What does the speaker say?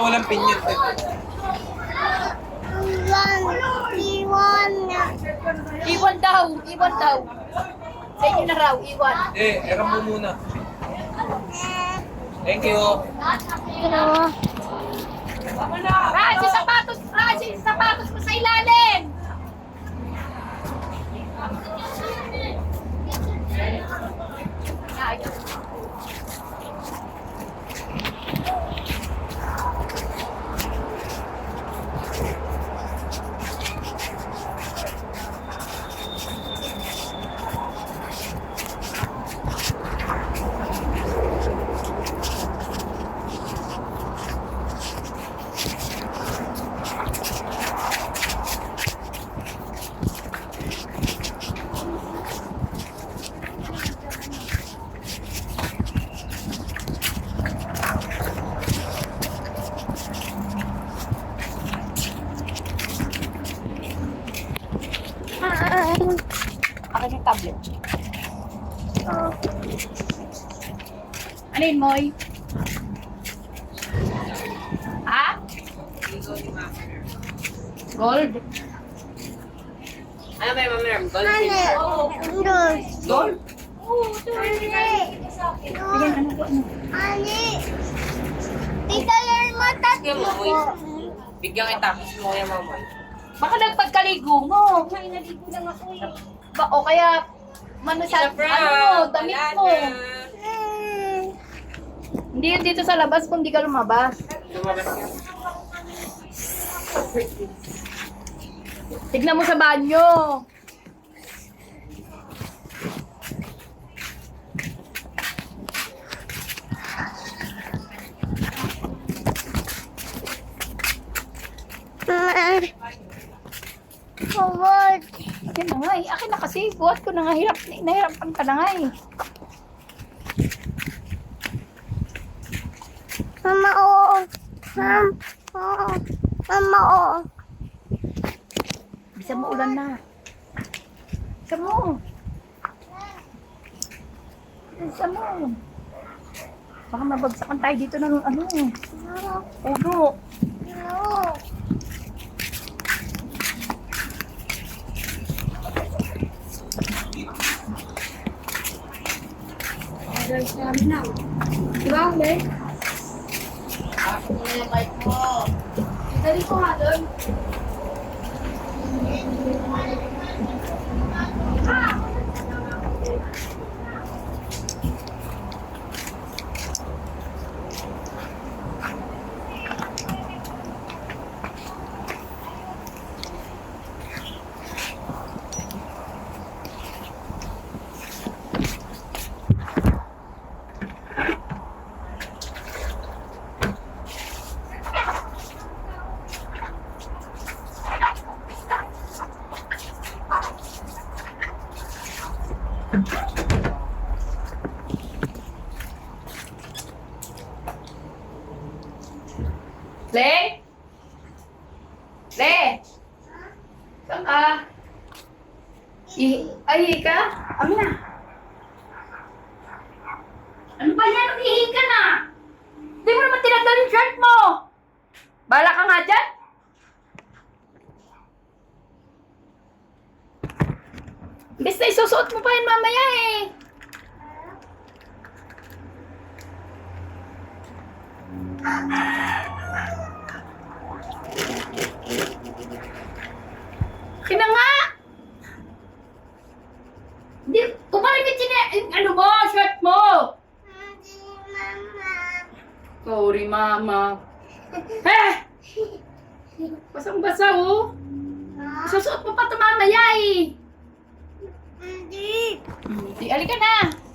walang pinyat. Iwan na. Iwan daw, iwan daw. Sa inyo na raw, iwan. Eram mo muna. Thank you. Pero, Raji, sapatos mo sa ilalim. Akin yung tablet. Ano yun, Moy? Ha? Gold? Ano ba yung mamiram? Gold ano? finger. Dos. Gold? Ani. Ayan, ano po? Ani. Italir mo tatlo. Bigyan kita. Gusto mo yung mamoy. Baka nagpagkaligo mo. May naligo lang ako eh. O kaya, sa damit mo. Hindi yun dito sa labas kung di ka lumabas. Lumabas ka. Tignan mo sa banyo. Forward. Akin na nga eh. Akin na kasi. Buhat ko na nga. Nahirapan ka na nga eh. Mama, oo. Oo. Mama, oo. Bisa mo ulan na. Bisa mo. Bisa mo. Baka mabagsakan tayo dito ng ano. Ulo. No. Diba, Ule? Dali ko nga doon. Le? Le? Saan ka? Ay, ka? Ano na? Ano ba yan? Umihi ka na! Hindi mo naman tinanggal yung shirt mo! Bala ka nga dyan? Imbes na isusuot mo pa yun mamaya eh. Kina nga! Di, kumarimit ano mo, shirt mo! Mama. Sorry, mama. Eh! Basang-basa, oh. Susuot mo pa ito mamaya, eh. Hindi. Di, alika na.